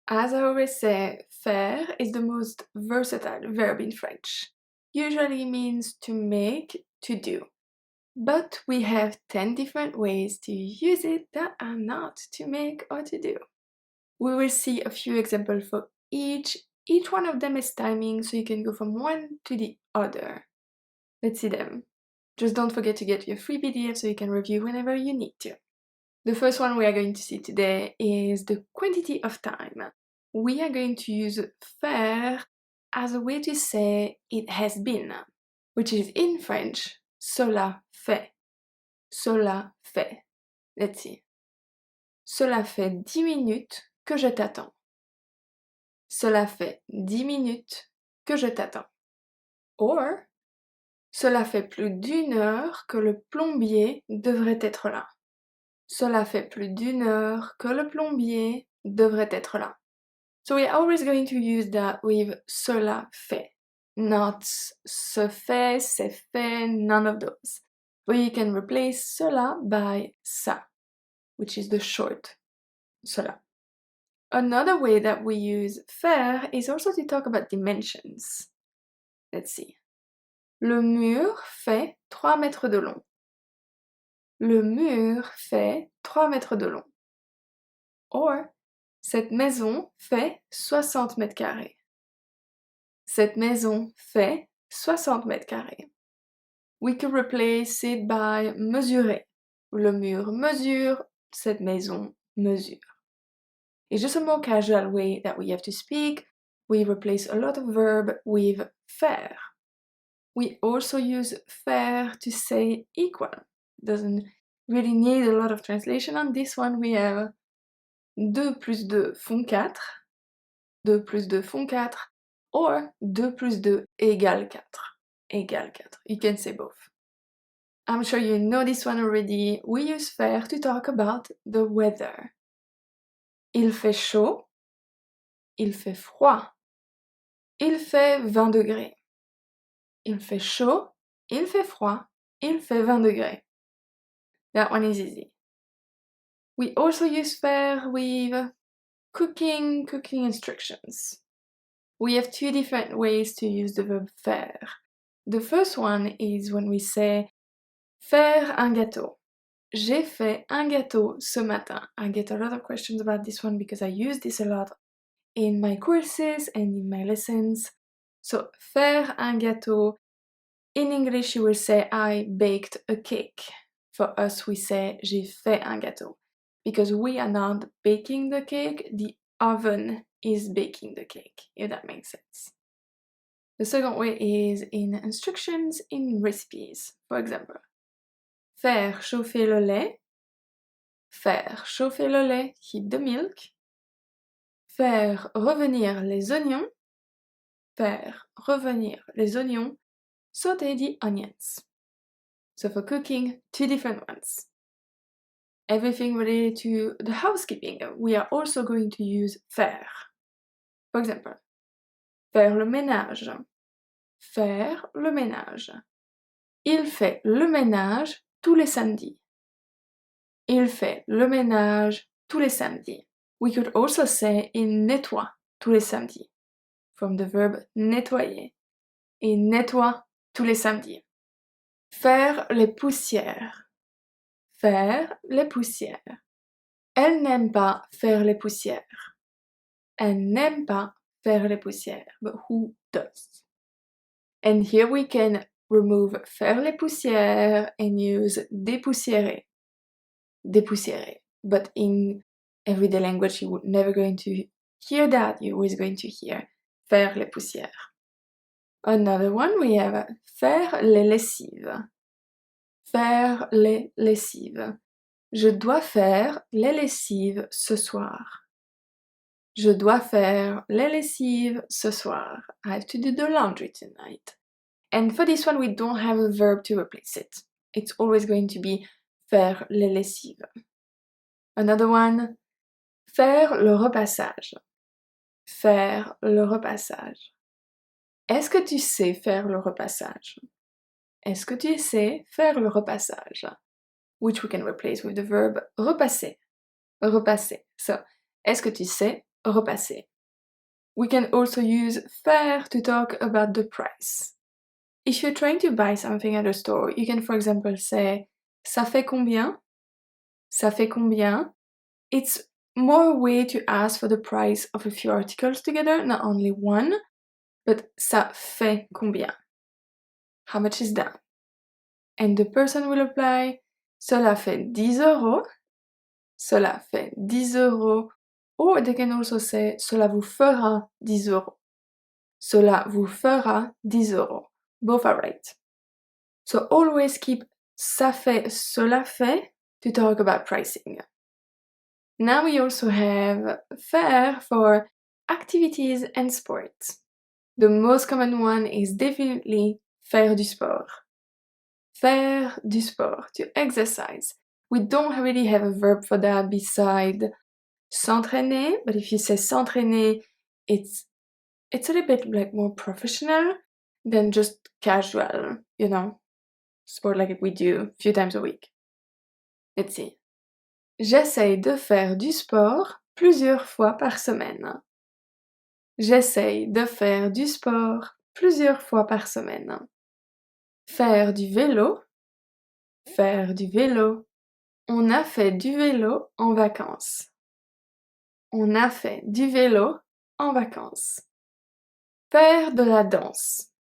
As I always say, faire is the most versatile verb in French. Usually means to make, to do. But we have 10 different ways to use it that are not to make or to do. We will see a few examples for each. Each one of them is timing, so you can go from one to the other. Let's see them. Just don't forget to get your free PDF so you can review whenever you need to. The first one we are going to see today is the quantity of time. We are going to use faire as a way to say it has been, which is in French, cela fait. Cela fait. Let's see. Cela fait 10 minutes que je t'attends. Cela fait 10 minutes que je t'attends. Or, cela fait plus d'1 heure que le plombier devrait être là. Cela fait plus d'1 heure que le plombier devrait être là. So we're always going to use that with cela fait, not se fait, c'est fait, none of those. But you can replace cela by ça, which is the short cela. Another way that we use faire is also to talk about dimensions. Let's see. Le mur fait 3 mètres de long. Le mur fait 3 mètres de long. Or, cette maison fait 60 mètres carrés. Cette maison fait 60 mètres carrés. We could replace it by mesurer. Le mur mesure, cette maison mesure. It's just a more casual way that we have to speak. We replace a lot of verb with faire. We also use faire to say equal. Doesn't really need a lot of translation on this one. We have 2 plus 2 font 4. 2 plus 2 font 4. Or 2 plus 2 égale 4. Égale 4. You can say both. I'm sure you know this one already. We use faire to talk about the weather. Il fait chaud. Il fait froid. Il fait 20 degrés. Il fait chaud. Il fait froid. Il fait 20 degrés. That one is easy. We also use faire with cooking instructions. We have 2 different ways to use the verb faire. The first one is when we say faire un gâteau. J'ai fait un gâteau ce matin. I get a lot of questions about this one because I use this a lot in my courses and in my lessons. So, faire un gâteau. In English, you will say I baked a cake. For us, we say j'ai fait un gâteau. Because we are not baking the cake, the oven is baking the cake, if that makes sense. The second way is in instructions in recipes. For example, faire chauffer le lait. Faire chauffer le lait, heat the milk. Faire revenir les oignons. Faire revenir les oignons. Sauter the onions. So for cooking, 2 different ones. Everything related to the housekeeping, we are also going to use faire. For example, faire le ménage. Faire le ménage. Il fait le ménage tous les samedis. Il fait le ménage tous les samedis. We could also say il nettoie tous les samedis. From the verb nettoyer. Il nettoie tous les samedis. Faire les poussières. Faire les poussières. Elle n'aime pas faire les poussières. Elle n'aime pas faire les poussières. But who does? And here we can remove faire les poussières and use dépoussiérer. Dépoussiérer. But in everyday language, you would never going to hear that. You're always going to hear faire les poussières. Another one, we have faire les lessives. Faire les lessives. Je dois faire les lessives ce soir. Je dois faire les lessives ce soir. I have to do the laundry tonight. And for this one, we don't have a verb to replace it. It's always going to be faire les lessives. Another one, faire le repassage. Faire le repassage. Est-ce que tu sais faire le repassage? Est-ce que tu sais faire le repassage? Which we can replace with the verb repasser. Repasser. So, est-ce que tu sais repasser. We can also use faire to talk about the price. If you're trying to buy something at a store, you can, for example, say ça fait combien? Ça fait combien? It's more a way to ask for the price of a few articles together, not only one, but ça fait combien? How much is that? And the person will reply, cela fait 10 euros, cela fait 10 euros, or they can also say, cela vous fera 10 euros. Cela vous fera 10 euros. Both are right. So always keep ça fait, cela fait to talk about pricing. Now we also have faire for activities and sports. The most common one is definitely faire du sport. Faire du sport, to exercise. We don't really have a verb for that beside s'entraîner, but if you say s'entraîner, it's a little bit like more professional than just casual, you know, sport like we do a few times a week. Let's see. J'essaye de faire du sport plusieurs fois par semaine. J'essaye de faire du sport plusieurs fois par semaine. Faire du vélo. Faire du vélo. On a fait du vélo en vacances. On a fait du vélo en vacances. Faire de la danse.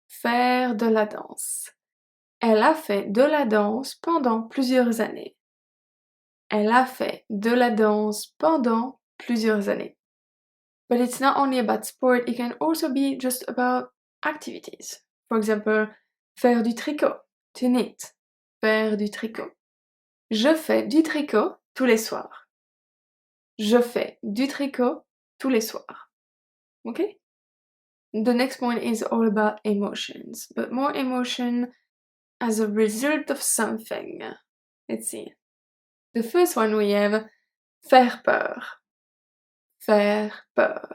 Faire de la danse. Elle a fait de la danse pendant plusieurs années. Elle a fait de la danse pendant plusieurs années. But it's not only about sport, it can also be just about activities. For example, faire du tricot, to knit. Faire du tricot. Je fais du tricot tous les soirs. Je fais du tricot tous les soirs. Okay? The next point is all about emotions, but more emotion as a result of something. Let's see. The first one we have faire peur. Faire peur.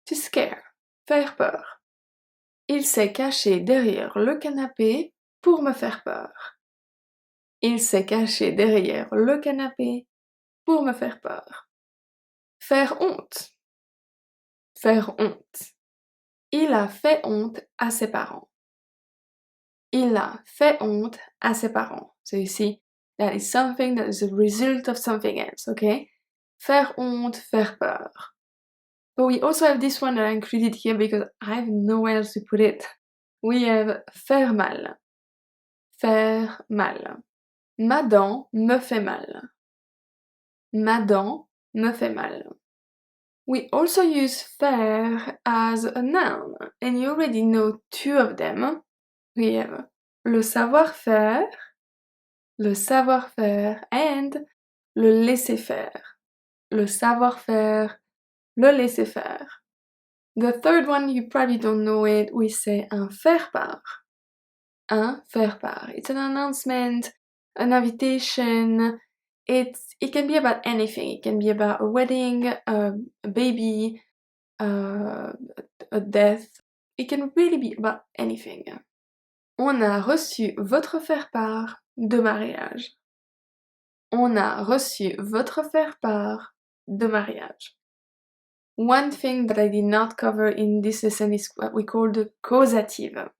To scare. Faire peur. Il s'est caché derrière le canapé pour me faire peur. Il s'est caché derrière le canapé pour me faire peur. Faire honte. Faire honte. Il a fait honte à ses parents. Il a fait honte à ses parents. So you see, that is something that is a result of something else, okay? Faire honte, faire peur. But we also have this one that I included here because I have nowhere else to put it. We have faire mal. Faire mal. Ma dent me fait mal. Ma dent me fait mal. We also use faire as a noun, and you already know two of them. We have le savoir-faire, and le laisser-faire. Le savoir-faire, le laisser-faire. The third one, you probably don't know it, we say un faire-part. Un faire-part. It's an announcement, an invitation. It can be about anything. It can be about a wedding, a baby, a death. It can really be about anything. On a reçu votre faire-part de mariage. On a reçu votre faire-part de mariage. One thing that I did not cover in this lesson is what we call the causative.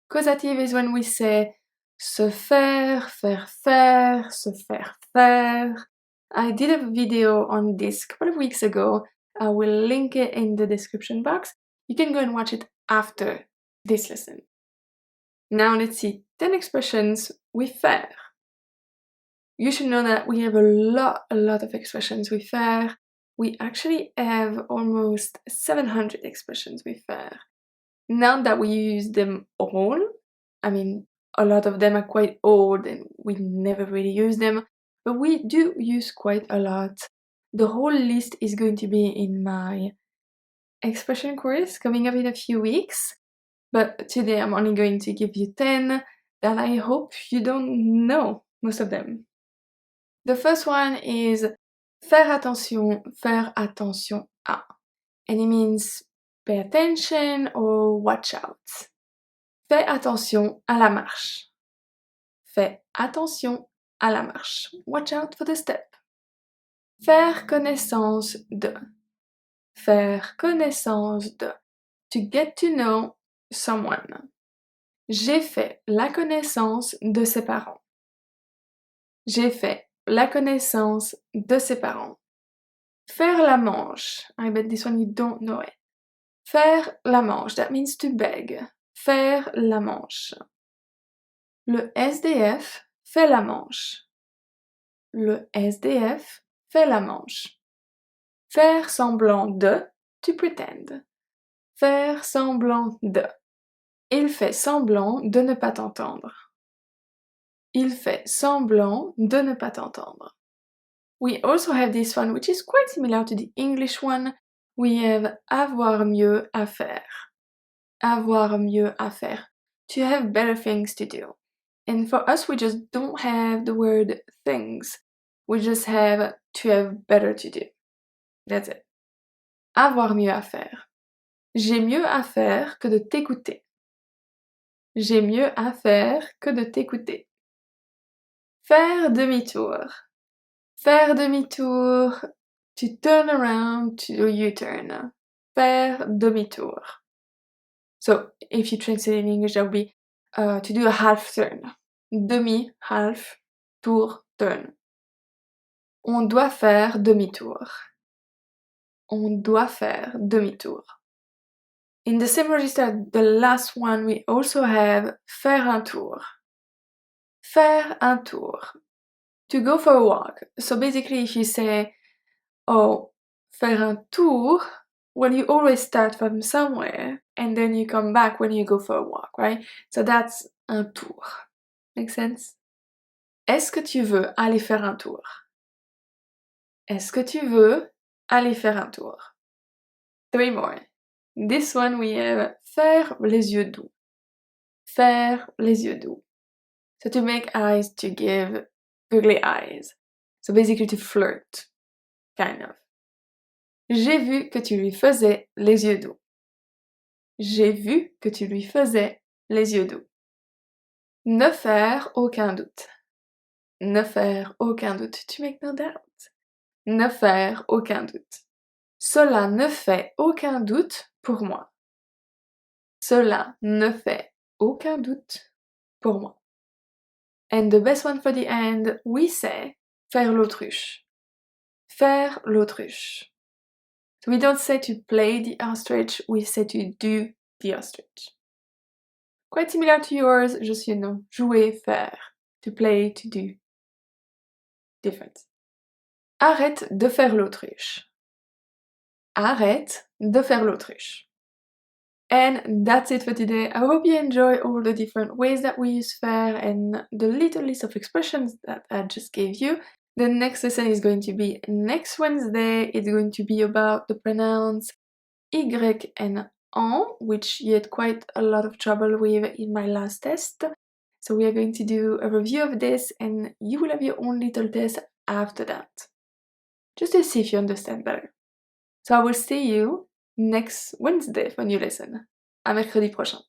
Causative is when we say se faire, faire faire, se faire faire. I did a video on this a couple of weeks ago. I will link it in the description box. You can go and watch it after this lesson. Now let's see 10 expressions with faire. You should know that we have a lot of expressions with faire. We actually have almost 700 expressions with faire. Not that we use them all. I mean, a lot of them are quite old and we never really use them, but we do use quite a lot. The whole list is going to be in my expression course coming up in a few weeks, but today I'm only going to give you 10 that I hope you don't know most of them. The first one is faire attention à, and it means pay attention or watch out. Fais attention à la marche. Fais attention à la marche. Watch out for the step. Faire connaissance de. Faire connaissance de. To get to know someone. J'ai fait la connaissance de ses parents. J'ai fait la connaissance de ses parents. Faire la manche. I bet this one you don't know it. Faire la manche. That means to beg. Faire la manche. Le SDF fait la manche. Le SDF fait la manche. Faire semblant de. To pretend. Faire semblant de. Il fait semblant de ne pas t'entendre. Il fait semblant de ne pas t'entendre. We also have this one, which is quite similar to the English one. We have avoir mieux à faire. Avoir mieux à faire. To have better things to do. And for us, we just don't have the word things. We just have to have better to do. That's it. Avoir mieux à faire. J'ai mieux à faire que de t'écouter. J'ai mieux à faire que de t'écouter. Faire demi-tour. Faire demi-tour. To turn around, to do U-turn. Faire demi-tour. So, if you translate in English, that would be to do a half turn. Demi, half, tour, turn. On doit faire demi-tour. On doit faire demi-tour. In the same register, the last one, we also have faire un tour. Faire un tour. To go for a walk. So basically, if you say, oh, faire un tour, well, you always start from somewhere and then you come back when you go for a walk, right? So that's un tour. Make sense? Est-ce que tu veux aller faire un tour? Est-ce que tu veux aller faire un tour? 3 more. This one we have faire les yeux doux. Faire les yeux doux. So to make eyes, to give googly eyes. So basically to flirt, kind of. J'ai vu que tu lui faisais les yeux doux. J'ai vu que tu lui faisais les yeux doux. Ne faire aucun doute. Ne faire aucun doute. To make no doubt. Ne faire aucun doute. Cela ne fait aucun doute pour moi. Cela ne fait aucun doute pour moi. And the best one for the end, we say faire l'autruche. Faire l'autruche. So we don't say to play the ostrich, we say to do the ostrich. Quite similar to yours, just, jouer, faire. To play, to do. Different. Arrête de faire l'autruche. Arrête de faire l'autruche. And that's it for today. I hope you enjoy all the different ways that we use faire and the little list of expressions that I just gave you. The next lesson is going to be next Wednesday. It's going to be about the pronouns y and en, which you had quite a lot of trouble with in my last test. So we are going to do a review of this and you will have your own little test after that. Just to see if you understand better. So I will see you next Wednesday for a new lesson. À mercredi prochain.